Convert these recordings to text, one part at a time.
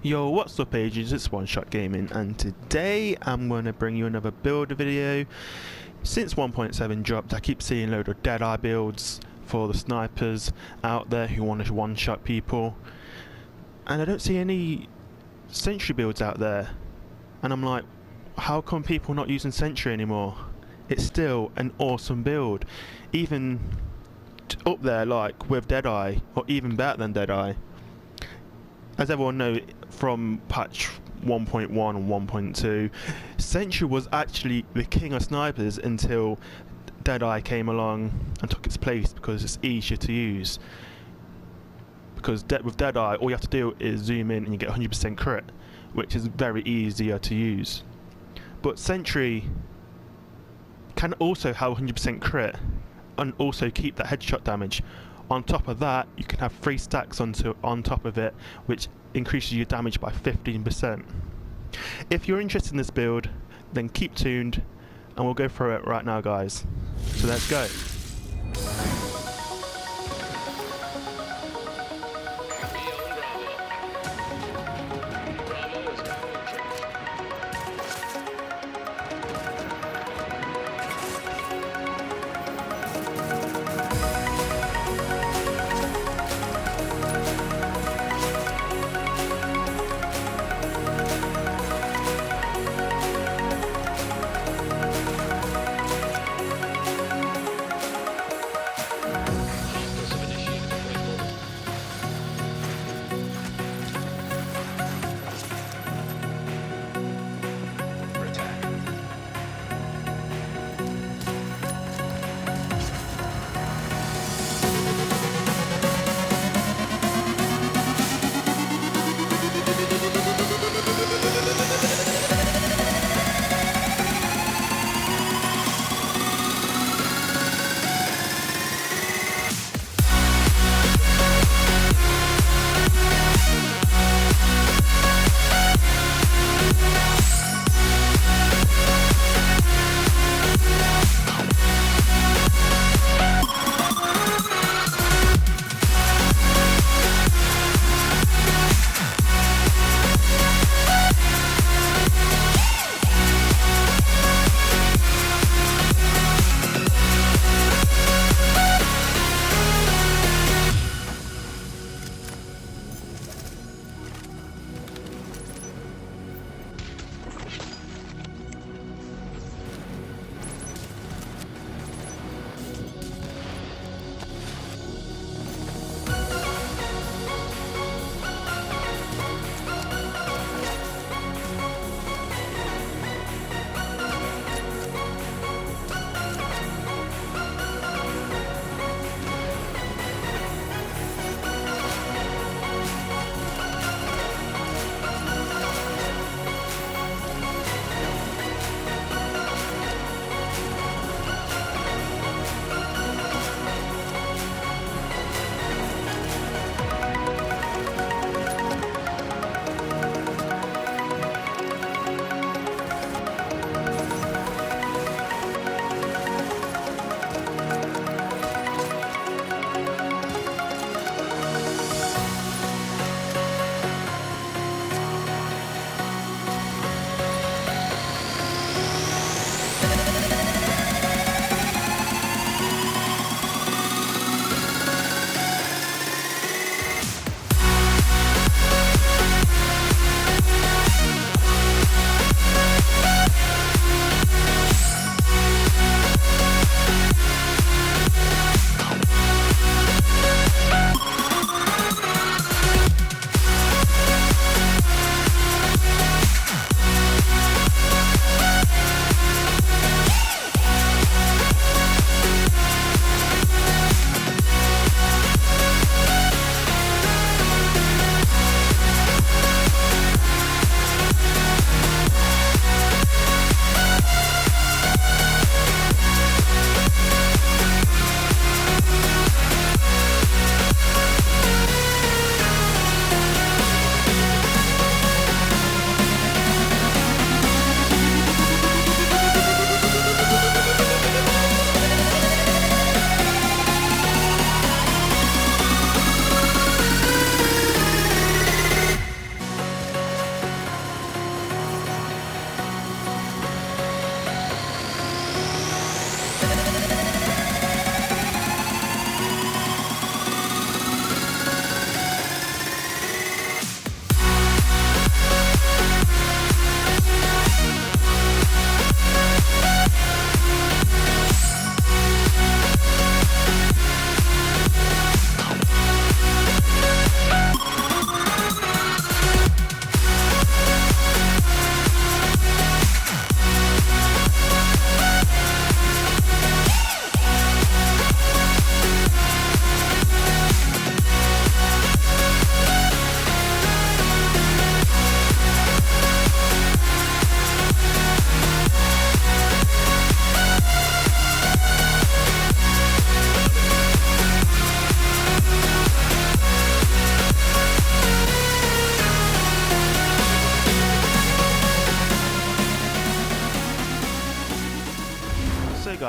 Yo, what's up ages, it's One Shot Gaming, and today I'm going to bring you another build video. Since 1.7 dropped, I keep seeing a load of deadeye builds for the snipers out there who want to one-shot people, and I don't see any Sentry builds out there, and I'm like, how come people not using Sentry anymore? It's still an awesome build, even up there like with deadeye, or even better than deadeye. As everyone knows from patch 1.1 and 1.2, Sentry was actually the king of snipers until deadeye came along and took its place because it's easier to use. Because with deadeye, all you have to do is zoom in and you get 100% crit, which is very easier to use. But Sentry can also have 100% crit and also keep that headshot damage. On top of that, you can have 3 stacks on top of it, which increases your damage by 15%. If you're interested in this build, then keep tuned and we'll go through it right now, guys. So let's go.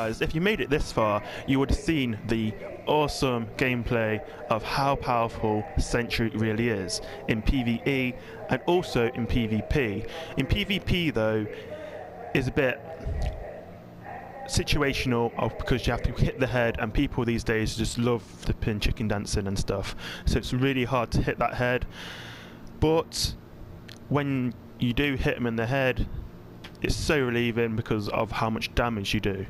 guys, if you made it this far, you would have seen the awesome gameplay of how powerful Sentry really is in PvE and also in PvP. In PvP though, is a bit situational because you have to hit the head, and people these days just love flipping chicken dancing and stuff, so it's really hard to hit that head. But when you do hit them in the head, it's so relieving because of how much damage you do.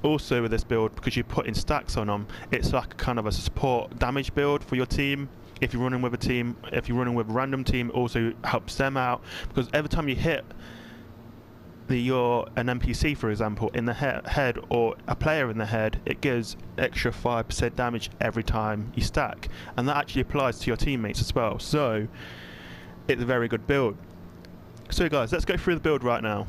Also with this build, because you put in stacks on them, it's like kind of a support damage build for your team. If you're running with a team, if you're running with a random team, it also helps them out, because every time you hit an NPC, for example, in the head, or a player in the head, it gives extra 5% damage every time you stack, and that actually applies to your teammates as well, so it's a very good build. So guys, let's go through the build right now.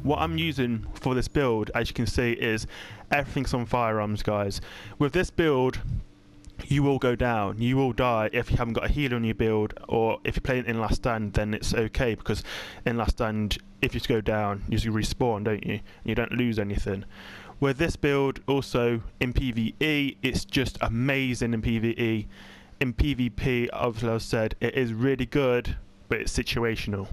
What I'm using for this build, as you can see, is everything's on firearms, guys. With this build, you will go down, you will die if you haven't got a healer on your build, or if you're playing in Last Stand, then it's okay, because in Last Stand, if you go down, you respawn, don't you? You don't lose anything. With this build, also in PvE, it's just amazing in PvE. In PvP, as I said, it is really good, but it's situational.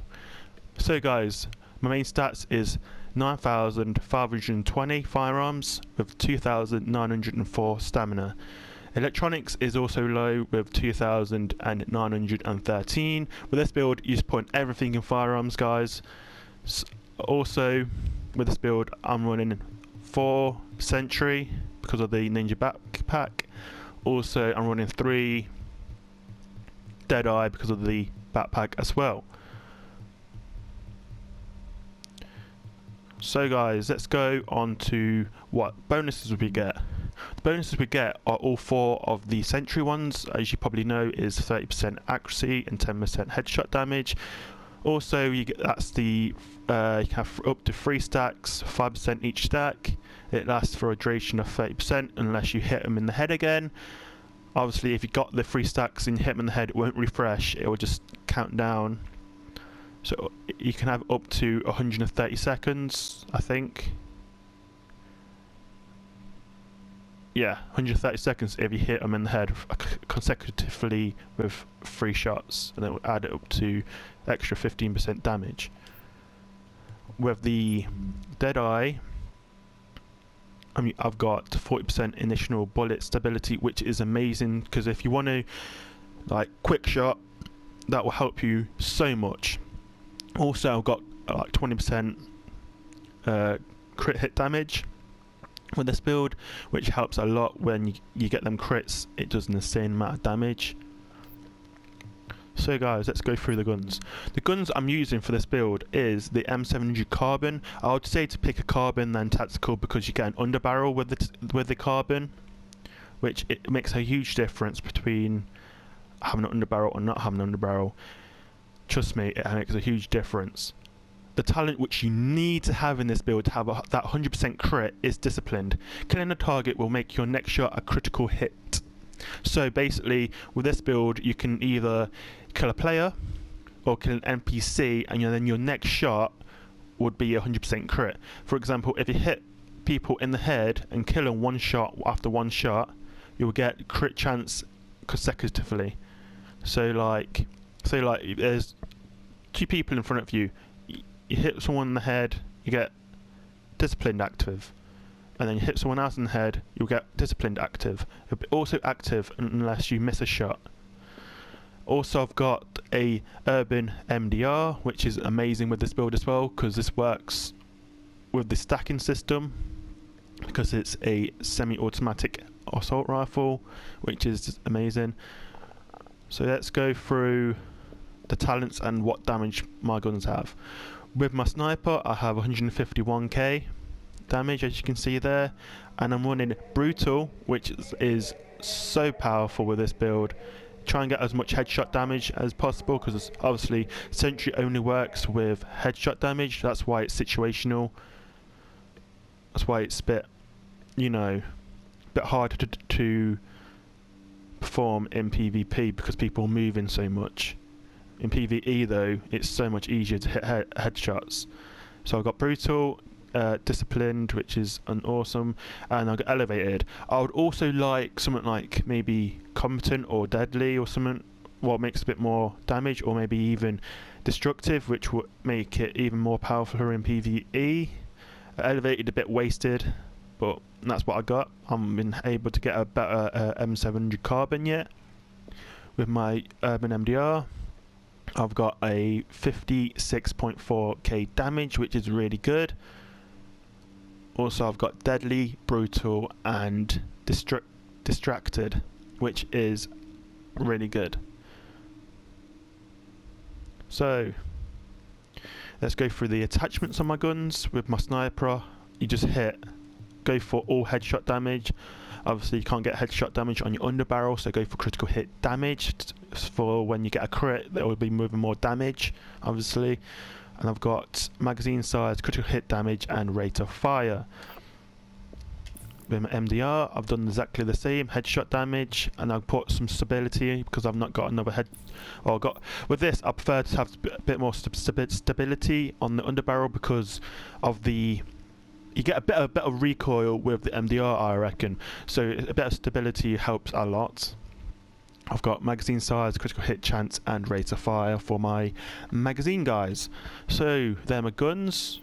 So guys, my main stats is 9,520 firearms with 2,904 stamina. Electronics is also low with 2,913. With this build, you just put everything in firearms, guys. Also, with this build, I'm running 4 Sentry because of the Ninja backpack. Also, I'm running 3 deadeye because of the backpack as well. So guys, let's go on to what bonuses we get. The bonuses we get are all 4 of the Sentry ones. As you probably know, is 30% accuracy and 10% headshot damage. Also, you get you can have up to 3 stacks, 5% each stack. It lasts for a duration of 30% unless you hit them in the head again. Obviously, if you got the 3 stacks and you hit them in the head, it won't refresh. It will just count down. So you can have up to 130 seconds, I think. Yeah, 130 seconds if you hit them in the head consecutively with 3 shots, and it will add it up to extra 15% damage. With the deadeye, I've got 40% initial bullet stability, which is amazing, because if you want to like quick shot, that will help you so much. Also, I've got like 20% crit hit damage with this build, which helps a lot when you get them crits. It does an insane amount of damage. So guys, let's go through the guns. The guns I'm using for this build is the M700 carbon. I would say to pick a carbon than tactical, because you get an underbarrel with the carbon, which it makes a huge difference between having an underbarrel or not having an underbarrel. Trust me, it makes a huge difference. The talent which you need to have in this build to have that 100% crit is disciplined. Killing a target will make your next shot a critical hit. So basically, with this build, you can either kill a player or kill an NPC, and then your next shot would be a 100% crit. For example, if you hit people in the head and kill them one shot after one shot, you'll get crit chance consecutively. So like there's 2 people in front of you. You hit someone in the head, you get disciplined active, and then you hit someone else in the head, you'll get disciplined active. It'll be also active unless you miss a shot. Also, I've got a urban MDR, which is amazing with this build as well, because this works with the stacking system, because it's a semi-automatic assault rifle, which is just amazing. So let's go through the talents and what damage my guns have. With my sniper, I have 151k damage, as you can see there, and I'm running brutal, which is so powerful with this build. Try and get as much headshot damage as possible, because obviously Sentry only works with headshot damage. That's why it's situational. That's why it's a bit, a bit hard to perform in PvP, because people move in so much. In PvE though, it's so much easier to hit headshots. So I've got brutal, disciplined, which is awesome, and I got elevated. I would also like something like maybe competent or deadly or something, what makes a bit more damage, or maybe even destructive, which would make it even more powerful in PvE. Elevated a bit wasted, but that's what I got. I'm been able to get a better M700 carbon yet with my urban MDR. I've got a 56.4k damage, which is really good. Also, I've got deadly, brutal, and distracted, which is really good. So let's go through the attachments on my guns. With my sniper, you just go for all headshot damage. Obviously you can't get headshot damage on your underbarrel, so go for critical hit damage. For when you get a crit, there will be moving more damage, obviously. And I've got magazine size, critical hit damage, and rate of fire. With my MDR, I've done exactly the same, headshot damage, and I've put some stability because I've not got another with this, I prefer to have a bit more stability on the underbarrel because of you get a bit of recoil with the MDR, I reckon. So a bit of stability helps a lot. I've got magazine size, critical hit chance, and rate of fire for my magazine guys. So they're my guns.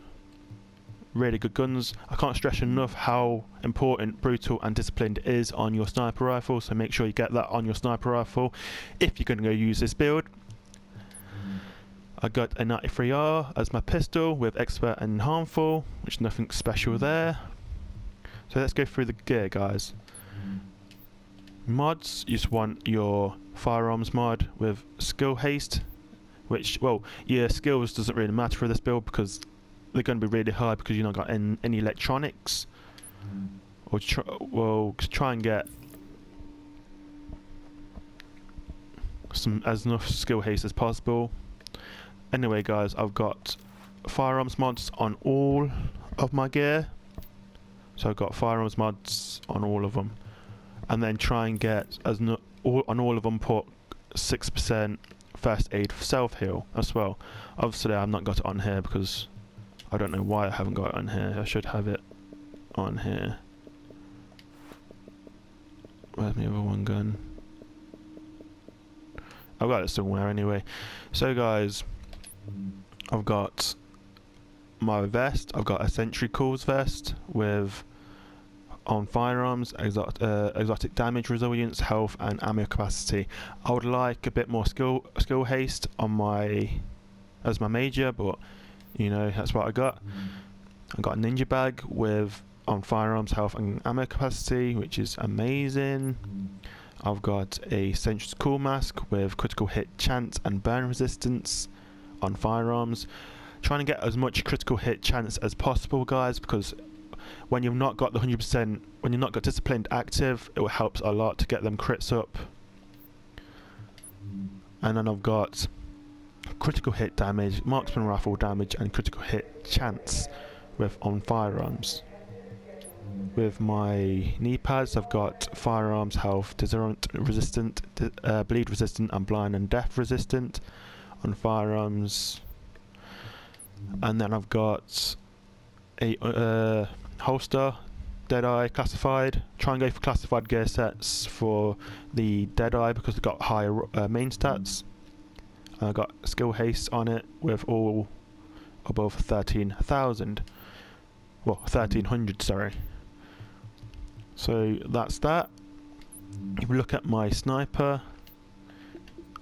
Really good guns. I can't stress enough how important brutal and disciplined is on your sniper rifle, so make sure you get that on your sniper rifle if you're going to go use this build. I got a 93R as my pistol with expert and harmful, which is nothing special there. So let's go through the gear, guys. Mods, you just want your firearms mod with skill haste, which, well, your skills doesn't really matter for this build because they're going to be really high because you've not got any electronics. Or try and get as enough skill haste as possible. Anyway, guys, I've got firearms mods on all of my gear, so I've got firearms mods on all of them, and then try and get on all of them put 6% first aid self heal as well. Obviously, I've not got it on here because I don't know why I haven't got it on here. I should have it on here. Where's my other one gun? I've got it somewhere anyway. So, guys, I've got my vest. I've got a Sentry Calls vest with on firearms, exotic damage, resilience, health, and ammo capacity. I would like a bit more skill haste on as my major, but you know that's what I got. I got a ninja bag with on firearms, health, and ammo capacity, which is amazing. I've got a Sentrys cool mask with critical hit chance and burn resistance on firearms. Trying to get as much critical hit chance as possible, guys, because when you've not got the 100%, when you've not got disciplined active, it helps a lot to get them crits up. And then I've got critical hit damage, marksman rifle damage, and critical hit chance with on firearms. With my knee pads, I've got firearms health, disarmament resistant, bleed resistant, and blind and deaf resistant on firearms. And then I've got a holster, deadeye, classified. Try and go for classified gear sets for the deadeye because they've got higher main stats. I got skill haste on it with all above 13,000. Well, 1300, sorry. So that's that. If you look at my sniper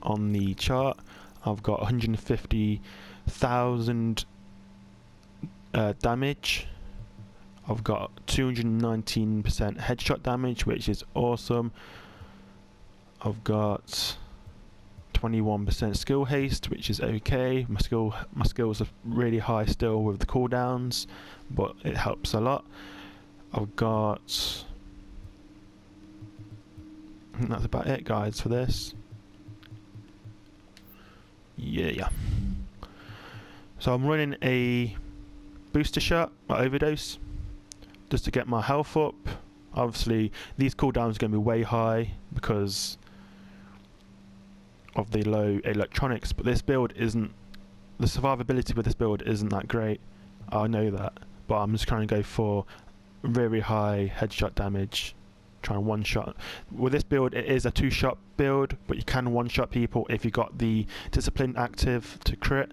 on the chart, I've got 150,000 damage. I've got 219% headshot damage, which is awesome. I've got 21% skill haste, which is okay. My skills are really high still with the cooldowns, but it helps a lot. I've got, I think that's about it, guys, for this. Yeah. So I'm running a booster shot, my overdose, just to get my health up. Obviously, these cooldowns are going to be way high because of the low electronics, but this build isn't, the survivability with this build isn't that great. I know that, but I'm just trying to go for very high headshot damage. Trying one shot. With this build, it is a 2-shot build, but you can one-shot people if you got the discipline active to crit.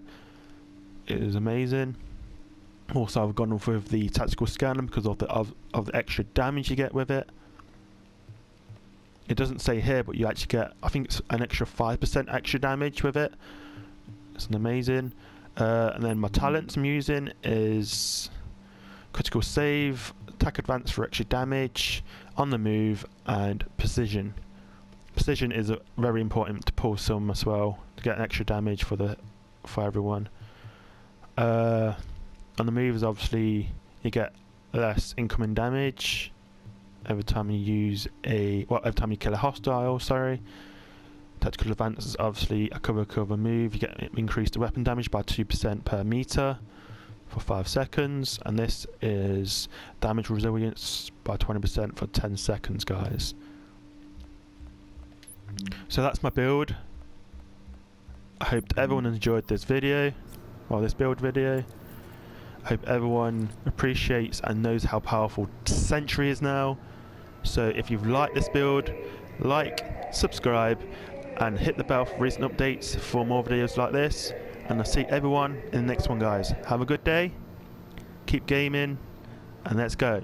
It is amazing. Also, I've gone with the tactical scanner because of the extra damage you get with it. It doesn't say here, but you actually get, I think it's an extra 5% extra damage with it. It's amazing. And then my talents I'm using is critical save, attack advance for extra damage, on the move, and precision. Precision is very important to pull some as well to get extra damage for everyone. On the move is obviously you get less incoming damage every time you use every time you kill a hostile. Sorry. Tactical advance is obviously a cover move. You get increased weapon damage by 2% per meter for 5 seconds, and this is damage resilience by 20% for 10 seconds, guys. So that's my build. I hope everyone enjoyed this video, or this build video. I hope everyone appreciates and knows how powerful Sentry is now. So if you've liked this build, like, subscribe, and hit the bell for recent updates for more videos like this. And I'll see everyone in the next one, guys. Have a good day, keep gaming, and let's go.